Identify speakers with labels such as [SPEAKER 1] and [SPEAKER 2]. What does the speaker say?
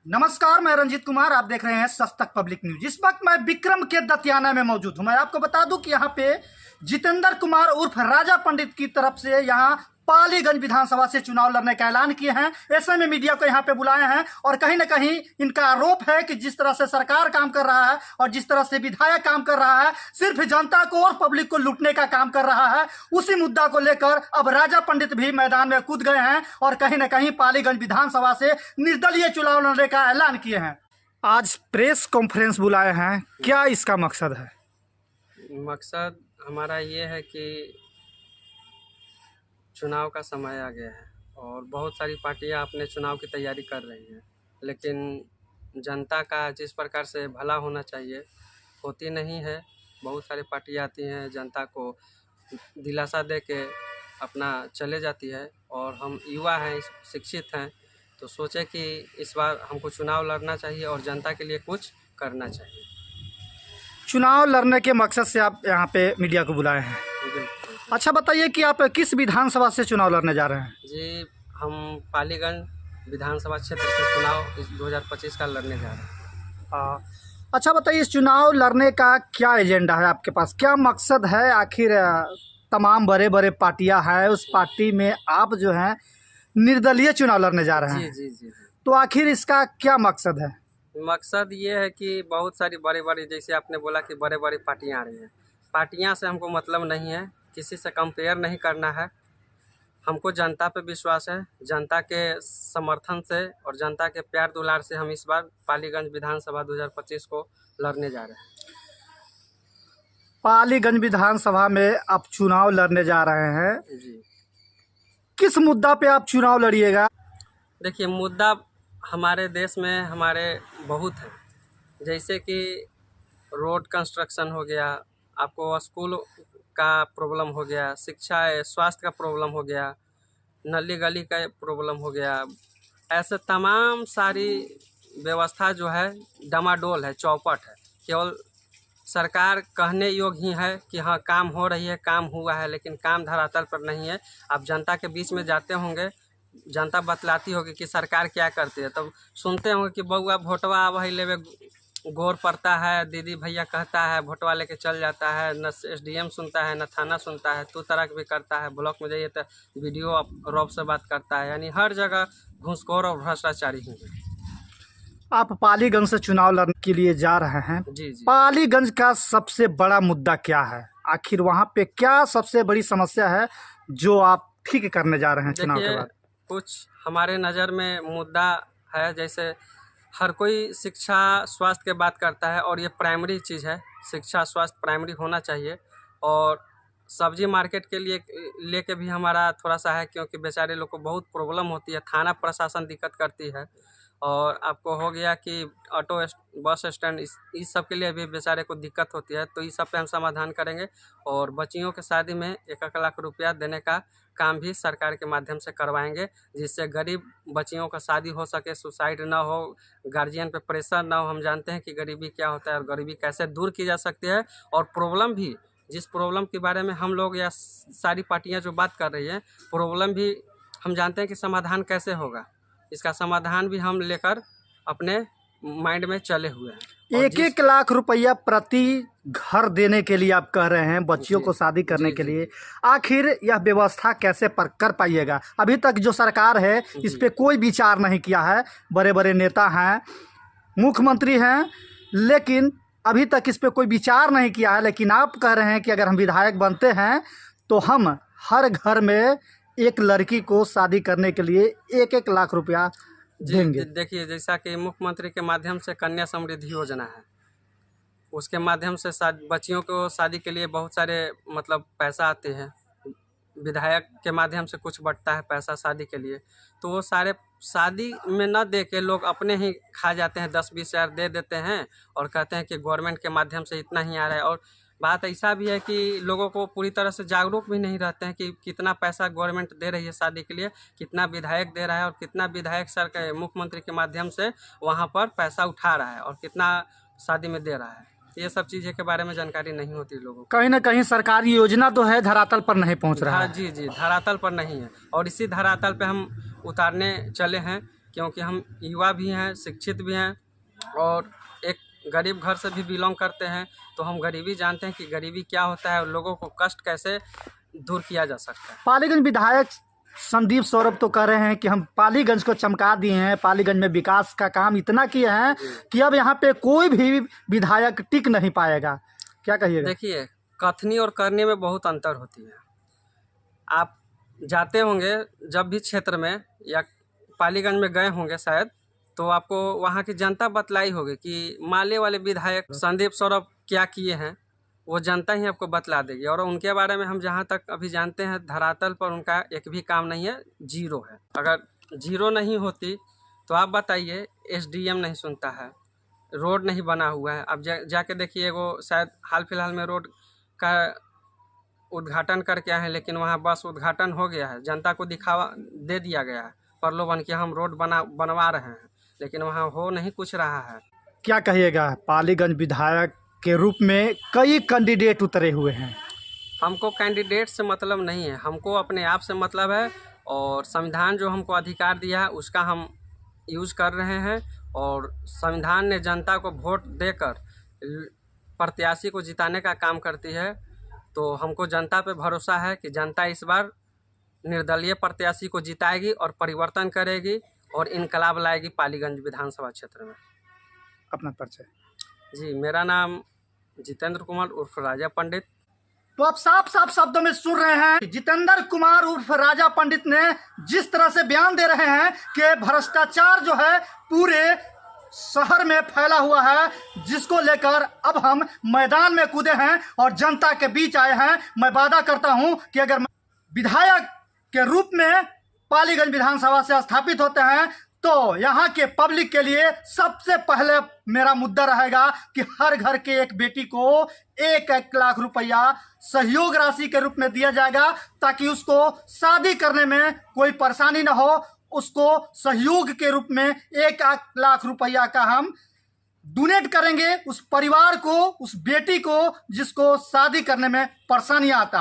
[SPEAKER 1] नमस्कार, मैं रंजीत कुमार। आप देख रहे हैं सस्तक पब्लिक न्यूज। इस वक्त मैं विक्रम के दतियाना में मौजूद हूं। मैं आपको बता दूं कि यहाँ पे जितेंद्र कुमार उर्फ राजा पंडित की तरफ से यहाँ पालीगंज विधानसभा से चुनाव लड़ने का ऐलान किए हैं। ऐसे में मीडिया को यहाँ पे बुलाए हैं और कहीं ना कहीं इनका आरोप है कि जिस तरह से सरकार काम कर रहा है और जिस तरह से विधायक काम कर रहा है, सिर्फ जनता को और पब्लिक को लूटने का काम कर रहा है। उसी मुद्दा को लेकर अब राजा पंडित भी मैदान में कूद गए हैं और कहीं ना कहीं पालीगंज विधानसभा से निर्दलीय चुनाव लड़ने का ऐलान किए हैं। आज प्रेस कॉन्फ्रेंस बुलाए हैं, क्या इसका मकसद है?
[SPEAKER 2] मकसद हमारा ये है कि चुनाव का समय आ गया है और बहुत सारी पार्टियां अपने चुनाव की तैयारी कर रही हैं, लेकिन जनता का जिस प्रकार से भला होना चाहिए होती नहीं है। बहुत सारी पार्टियां आती हैं, जनता को दिलासा दे के अपना चले जाती है और हम युवा हैं, शिक्षित हैं, तो सोचे कि इस बार हमको चुनाव लड़ना चाहिए और जनता के लिए कुछ करना चाहिए।
[SPEAKER 1] चुनाव लड़ने के मकसद से आप यहाँ पे मीडिया को बुलाए हैं। अच्छा बताइए कि आप किस विधानसभा से चुनाव लड़ने जा रहे हैं?
[SPEAKER 2] जी, हम पालीगंज विधानसभा क्षेत्र से चुनाव इस 2025 का लड़ने जा रहे हैं।
[SPEAKER 1] अच्छा बताइए, इस चुनाव लड़ने का क्या एजेंडा है आपके पास, क्या मकसद है? आखिर तमाम बड़े बड़े पार्टियां हैं, उस पार्टी में आप जो हैं निर्दलीय चुनाव लड़ने जा रहे हैं।
[SPEAKER 2] जी।
[SPEAKER 1] तो आखिर इसका क्या मकसद है?
[SPEAKER 2] मकसद ये है कि बहुत सारी बड़ी बड़ी, जैसे आपने बोला कि बड़े बड़ी पार्टियां आ रही हैं, पार्टियां से हमको मतलब नहीं है, किसी से कंपेयर नहीं करना है। हमको जनता पे विश्वास है, जनता के समर्थन से और जनता के प्यार दुलार से हम इस बार पालीगंज विधानसभा 2025 को लड़ने जा रहे हैं।
[SPEAKER 1] पालीगंज विधानसभा में आप चुनाव लड़ने जा रहे हैं
[SPEAKER 2] जी।
[SPEAKER 1] किस मुद्दा पे आप चुनाव लड़िएगा?
[SPEAKER 2] देखिए, मुद्दा हमारे देश में हमारे बहुत हैं, जैसे कि रोड कंस्ट्रक्शन हो गया, आपको स्कूल का प्रॉब्लम हो गया, शिक्षा स्वास्थ्य का प्रॉब्लम हो गया, नली गली का प्रॉब्लम हो गया। ऐसे तमाम सारी व्यवस्था जो है डमाडोल है, चौपट है। केवल सरकार कहने योग्य ही है कि हाँ काम हो रही है, काम हुआ है, लेकिन काम धरातल पर नहीं है। आप जनता के बीच में जाते होंगे, जनता बतलाती होगी कि सरकार क्या करती है, तब सुनते होंगे कि बउआ भोटवा अब ही लेवे गोर पड़ता है, दीदी भैया कहता है, भोटवा लेके चल जाता है, न एसडीएम सुनता है, न थाना सुनता है, तू तरक भी करता है, ब्लॉक में जाइए तो वीडियो रॉब से बात करता है। यानी हर जगह घूसखोर और भ्रष्टाचारी ही है।
[SPEAKER 1] आप पालीगंज से चुनाव लड़ने के लिए जा रहे हैं।
[SPEAKER 2] जी।
[SPEAKER 1] पालीगंज का सबसे बड़ा मुद्दा क्या है? आखिर वहाँ पे क्या सबसे बड़ी समस्या है जो आप ठीक करने जा रहे हैं चुनाव के बाद?
[SPEAKER 2] कुछ हमारे नज़र में मुद्दा है, जैसे हर कोई शिक्षा स्वास्थ्य के बात करता है और ये प्राइमरी चीज़ है। शिक्षा स्वास्थ्य प्राइमरी होना चाहिए। और सब्जी मार्केट के लिए लेके भी हमारा थोड़ा सा है, क्योंकि बेचारे लोग को बहुत प्रॉब्लम होती है, थाना प्रशासन दिक्कत करती है। और आपको हो गया कि ऑटो बस स्टैंड, इस सब के लिए भी बेचारे को दिक्कत होती है, तो इस सब पे हम समाधान करेंगे। और बच्चियों के शादी में 1-1 लाख रुपया देने का काम भी सरकार के माध्यम से करवाएंगे, जिससे गरीब बच्चियों का शादी हो सके, सुसाइड ना हो, गार्जियन पे प्रेशर ना हो। हम जानते हैं कि गरीबी क्या होता है और गरीबी कैसे दूर की जा सकती है। और प्रॉब्लम भी, जिस प्रॉब्लम के बारे में हम लोग या सारी पार्टियाँ जो बात कर रही हैं, प्रॉब्लम भी हम जानते हैं कि समाधान कैसे होगा। इसका समाधान भी हम लेकर अपने माइंड में चले हुए हैं।
[SPEAKER 1] 1-1 लाख रुपया प्रति घर देने के लिए आप कह रहे हैं, बच्चियों को शादी करने के लिए। आखिर यह व्यवस्था कैसे कर पाइएगा? अभी तक जो सरकार है इस पे कोई विचार नहीं किया है। बड़े बड़े नेता हैं, मुख्यमंत्री हैं, लेकिन अभी तक इस पे कोई विचार नहीं किया है। लेकिन आप कह रहे हैं कि अगर हम विधायक बनते हैं तो हम हर घर में एक लड़की को शादी करने के लिए 1-1 लाख रुपया देंगे।
[SPEAKER 2] देखिए, जैसा कि मुख्यमंत्री के माध्यम से कन्या समृद्धि योजना है, उसके माध्यम से बच्चियों को शादी के लिए बहुत सारे मतलब पैसा आते हैं। विधायक के माध्यम से कुछ बटता है पैसा शादी के लिए, तो वो सारे शादी में न दे के लोग अपने ही खा जाते हैं। 10-20 हज़ार दे देते हैं और कहते हैं कि गवर्नमेंट के माध्यम से इतना ही आ रहा है। और बात ऐसा भी है कि लोगों को पूरी तरह से जागरूक भी नहीं रहते हैं कि कितना पैसा गवर्नमेंट दे रही है शादी के लिए, कितना विधायक दे रहा है और कितना विधायक सर के मुख्यमंत्री के माध्यम से वहाँ पर पैसा उठा रहा है और कितना शादी में दे रहा है। ये सब चीज़ें के बारे में जानकारी नहीं होती लोगों को।
[SPEAKER 1] कहीं ना कहीं सरकारी योजना तो है, धरातल पर नहीं पहुंच रहा है।
[SPEAKER 2] जी, धरातल पर नहीं है और इसी धरातल पे हम उतारने चले हैं। क्योंकि हम युवा भी हैं, शिक्षित भी हैं और एक गरीब घर से भी बिलोंग करते हैं, तो हम गरीबी जानते हैं कि गरीबी क्या होता है और लोगों को कष्ट कैसे दूर किया जा सकता है।
[SPEAKER 1] पालीगंज विधायक संदीप सौरभ तो कह रहे हैं कि हम पालीगंज को चमका दिए हैं, पालीगंज में विकास का काम इतना किए हैं कि अब यहाँ पे कोई भी विधायक टिक नहीं पाएगा, क्या कहिएगा?
[SPEAKER 2] देखिए, कथनी और करनी में बहुत अंतर होती है। आप जाते होंगे जब भी क्षेत्र में या पालीगंज में गए होंगे शायद, तो आपको वहाँ की जनता बतलाई होगी कि माले वाले विधायक संदीप सौरभ क्या किए हैं, वो जनता ही आपको बतला देगी। और उनके बारे में हम जहाँ तक अभी जानते हैं, धरातल पर उनका एक भी काम नहीं है, जीरो है। अगर जीरो नहीं होती तो आप बताइए, एसडीएम नहीं सुनता है, रोड नहीं बना हुआ है। अब जाके देखिए, वो शायद हाल फिलहाल में रोड का उद्घाटन करके आए हैं, लेकिन वहाँ बस उद्घाटन हो गया है, जनता को दिखावा दे दिया गया है प्रलोभन कि हम रोड बनवा रहे हैं, लेकिन वहाँ हो नहीं कुछ रहा है।
[SPEAKER 1] क्या कहिएगा? पालीगंज विधायक के रूप में कई कैंडिडेट उतरे हुए हैं।
[SPEAKER 2] हमको कैंडिडेट से मतलब नहीं है, हमको अपने आप से मतलब है और संविधान जो हमको अधिकार दिया है उसका हम यूज़ कर रहे हैं। और संविधान ने जनता को वोट देकर प्रत्याशी को जिताने का काम करती है, तो हमको जनता पे भरोसा है कि जनता इस बार निर्दलीय प्रत्याशी को जिताएगी और परिवर्तन करेगी और इनकलाब लाएगी पालीगंज विधानसभा क्षेत्र में।
[SPEAKER 1] अपना परिचय।
[SPEAKER 2] जी, मेरा नाम जितेंद्र कुमार उर्फ राजा पंडित।
[SPEAKER 1] तो आप साफ साफ शब्दों में सुन रहे हैं, जितेंद्र कुमार उर्फ राजा पंडित ने जिस तरह से बयान दे रहे हैं कि भ्रष्टाचार जो है पूरे शहर में फैला हुआ है, जिसको लेकर अब हम मैदान में कूदे हैं और जनता के बीच आए हैं। मैं वादा करता हूं कि अगर विधायक के रूप में पालीगंज विधानसभा से स्थापित होते हैं तो यहाँ के पब्लिक के लिए सबसे पहले मेरा मुद्दा रहेगा कि हर घर के एक बेटी को 1-1 लाख रुपया सहयोग राशि के रूप में दिया जाएगा, ताकि उसको शादी करने में कोई परेशानी ना हो। उसको सहयोग के रूप में 1 लाख रुपया का हम डोनेट करेंगे उस परिवार को, उस बेटी को जिसको शादी करने में परेशानी आता।